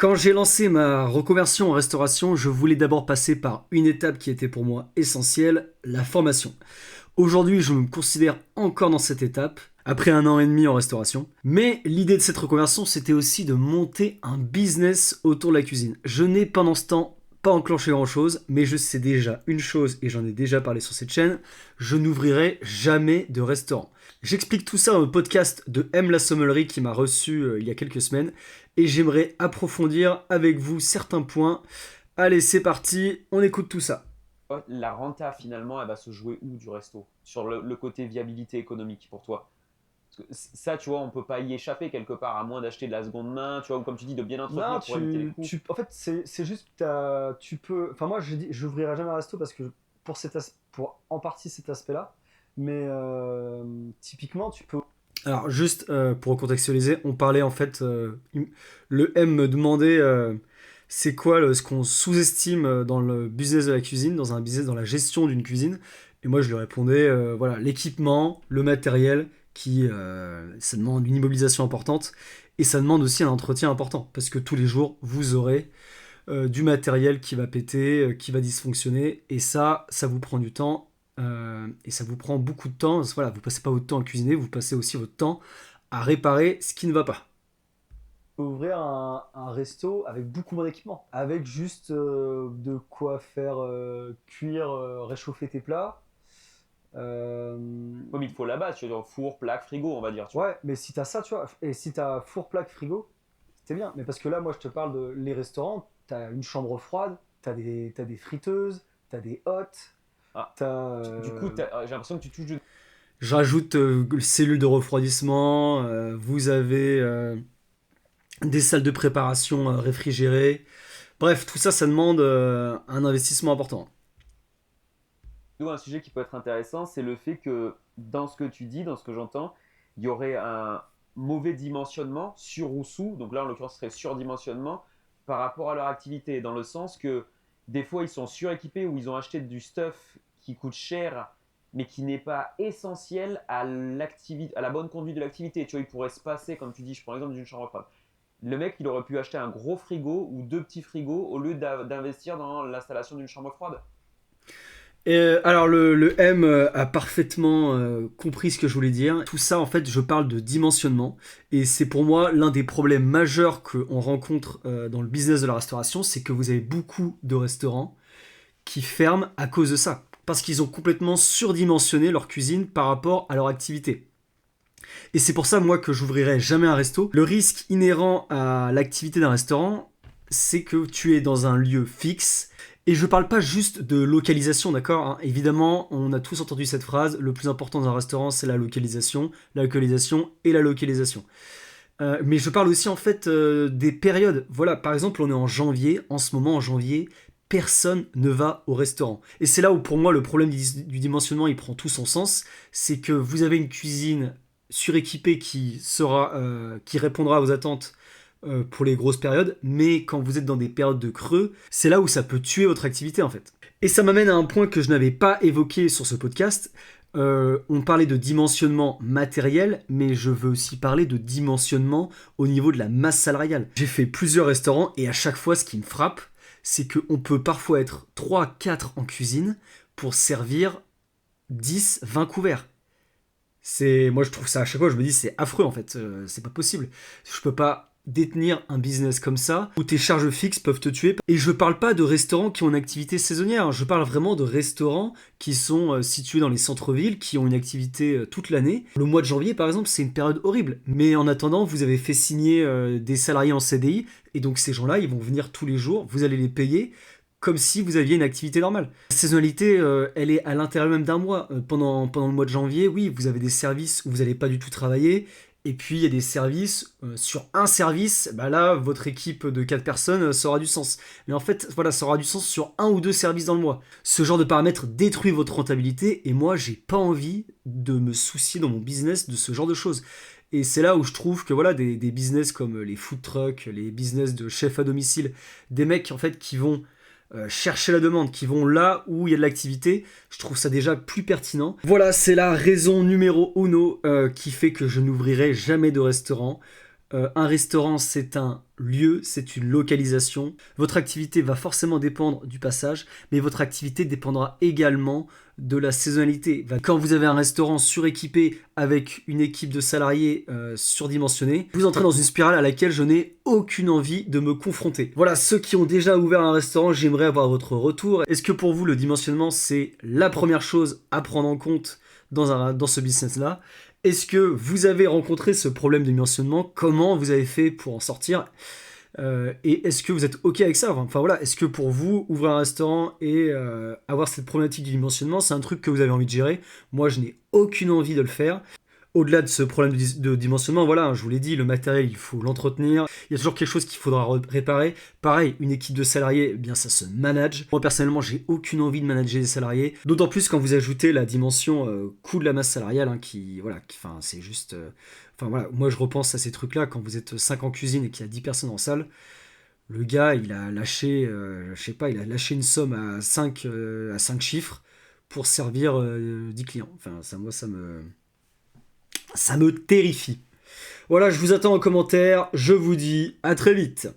Quand j'ai lancé ma reconversion en restauration, je voulais d'abord passer par une étape qui était pour moi essentielle, la formation. Aujourd'hui, je me considère encore dans cette étape, après 1 an et demi en restauration. Mais l'idée de cette reconversion, c'était aussi de monter un business autour de la cuisine. Je n'ai pendant ce temps pas enclenché grand chose, mais je sais déjà une chose, et j'en ai déjà parlé sur cette chaîne, je n'ouvrirai jamais de restaurant. J'explique tout ça dans le podcast de M la Sommellerie qui m'a reçu il y a quelques semaines, et j'aimerais approfondir avec vous certains points. Allez, c'est parti, on écoute tout ça. La renta, finalement, elle va se jouer où du resto? Sur le côté viabilité économique pour toi? Parce que ça, tu vois, on peut pas y échapper quelque part, à moins d'acheter de la seconde main, tu vois, ou comme tu dis, de bien Non, entretenir pour éviter les coûts. en fait, c'est juste que tu peux. Enfin, moi, je dis, j'ouvrirai jamais un resto parce que pour en partie cet aspect-là. Mais typiquement, tu peux. Alors juste pour contextualiser, on parlait en fait, le M me demandait c'est quoi ce qu'on sous-estime dans le business de la cuisine, dans un business, dans la gestion d'une cuisine. Et moi je lui répondais, voilà, l'équipement, le matériel, ça demande une immobilisation importante et ça demande aussi un entretien important parce que tous les jours vous aurez du matériel qui va péter, qui va dysfonctionner et ça vous prend du temps et ça vous prend beaucoup de temps. Voilà, vous passez pas votre temps à cuisiner, vous passez aussi votre temps à réparer ce qui ne va pas. Ouvrir un resto avec beaucoup moins d'équipement, avec juste de quoi faire cuire, réchauffer tes plats. Euh, Comme il faut là-bas, tu vois, four, plaque, frigo, on va dire, tu vois. ouais, mais si t'as ça, tu vois, et si t'as four, plaque, frigo, c'est bien. Mais parce que là, moi, je te parle de les restaurants, t'as une chambre froide, t'as des friteuses, t'as des hottes, Ah, t'as. du coup, j'ai l'impression que tu touches de... Je rajoute cellules de refroidissement, vous avez des salles de préparation réfrigérées. Bref, tout ça, ça demande un investissement important. Un sujet qui peut être intéressant, c'est le fait que dans ce que tu dis, dans ce que j'entends, il y aurait un mauvais dimensionnement, sur ou sous, donc là en l'occurrence ce serait surdimensionnement, par rapport à leur activité, dans le sens que des fois ils sont suréquipés ou ils ont acheté du stuff qui coûte cher, mais qui n'est pas essentiel à l'activité, à la bonne conduite de l'activité. Tu vois, il pourrait se passer, comme tu dis, je prends l'exemple d'une chambre froide. Le mec, il aurait pu acheter un gros frigo ou deux petits frigos au lieu d'investir dans l'installation d'une chambre froide. Alors le M a parfaitement compris ce que je voulais dire. Tout ça en fait je parle de dimensionnement et c'est pour moi l'un des problèmes majeurs qu'on rencontre dans le business de la restauration, c'est que vous avez beaucoup de restaurants qui ferment à cause de ça. Parce qu'ils ont complètement surdimensionné leur cuisine par rapport à leur activité. Et c'est pour ça moi que j'ouvrirai jamais un resto. Le risque inhérent à l'activité d'un restaurant, c'est que tu es dans un lieu fixe. Et je parle pas juste de localisation, d'accord, hein. Évidemment, on a tous entendu cette phrase, le plus important dans un restaurant, c'est la localisation et la localisation. Mais je parle aussi en fait des périodes. Voilà, par exemple, on est en janvier, en ce moment en janvier, personne ne va au restaurant. Et c'est là où pour moi le problème du dimensionnement il prend tout son sens, c'est que vous avez une cuisine suréquipée qui répondra aux attentes pour les grosses périodes, mais quand vous êtes dans des périodes de creux, c'est là où ça peut tuer votre activité en fait. Et ça m'amène à un point que je n'avais pas évoqué sur ce podcast. On parlait de dimensionnement matériel, mais je veux aussi parler de dimensionnement au niveau de la masse salariale. J'ai fait plusieurs restaurants et à chaque fois, ce qui me frappe, c'est qu'on peut parfois être 3-4 en cuisine pour servir 10-20 couverts. Moi je trouve ça à chaque fois, je me dis c'est affreux en fait, c'est pas possible. Je peux pas détenir un business comme ça où tes charges fixes peuvent te tuer. Et je parle pas de restaurants qui ont une activité saisonnière, hein. Je parle vraiment de restaurants qui sont situés dans les centres-villes, qui ont une activité toute l'année. Le mois de janvier par exemple, c'est une période horrible. Mais en attendant, vous avez fait signer des salariés en CDI et donc ces gens-là, ils vont venir tous les jours, vous allez les payer comme si vous aviez une activité normale. La saisonnalité, elle est à l'intérieur même d'un mois. Pendant le mois de janvier, oui, vous avez des services où vous n'allez pas du tout travailler. Et puis, il y a des services, sur un service, bah là, votre équipe de 4 personnes, ça aura du sens. Mais en fait, voilà, ça aura du sens sur un ou deux services dans le mois. Ce genre de paramètres détruit votre rentabilité, et moi, j'ai pas envie de me soucier dans mon business de ce genre de choses. Et c'est là où je trouve que voilà, des business comme les food trucks, les business de chef à domicile, des mecs en fait qui vont chercher la demande, qui vont là où il y a de l'activité, je trouve ça déjà plus pertinent. Voilà, c'est la raison numéro uno qui fait que je n'ouvrirai jamais de restaurant. Un restaurant, c'est un lieu, c'est une localisation. Votre activité va forcément dépendre du passage, mais votre activité dépendra également de la saisonnalité. Quand vous avez un restaurant suréquipé avec une équipe de salariés surdimensionnée, vous entrez dans une spirale à laquelle je n'ai aucune envie de me confronter. Voilà, ceux qui ont déjà ouvert un restaurant, j'aimerais avoir votre retour. Est-ce que pour vous, le dimensionnement, c'est la première chose à prendre en compte dans ce business-là? Est-ce que vous avez rencontré ce problème de dimensionnement? Comment vous avez fait pour en sortir? Et est-ce que vous êtes OK avec ça? Enfin voilà, est-ce que pour vous, ouvrir un restaurant et avoir cette problématique du dimensionnement, c'est un truc que vous avez envie de gérer? Moi, je n'ai aucune envie de le faire. Au-delà de ce problème de dimensionnement, voilà, je vous l'ai dit, le matériel, il faut l'entretenir. Il y a toujours quelque chose qu'il faudra réparer. Pareil, une équipe de salariés, eh bien ça se manage. Moi, personnellement, j'ai aucune envie de manager des salariés. D'autant plus quand vous ajoutez la dimension coût de la masse salariale, hein, enfin, c'est juste... Enfin voilà, moi je repense à ces trucs-là, quand vous êtes 5 en cuisine et qu'il y a 10 personnes en salle, le gars, il a lâché, je sais pas, il a lâché une somme à 5 chiffres pour servir 10 clients. Enfin, ça me terrifie. Voilà, je vous attends en commentaire. Je vous dis à très vite.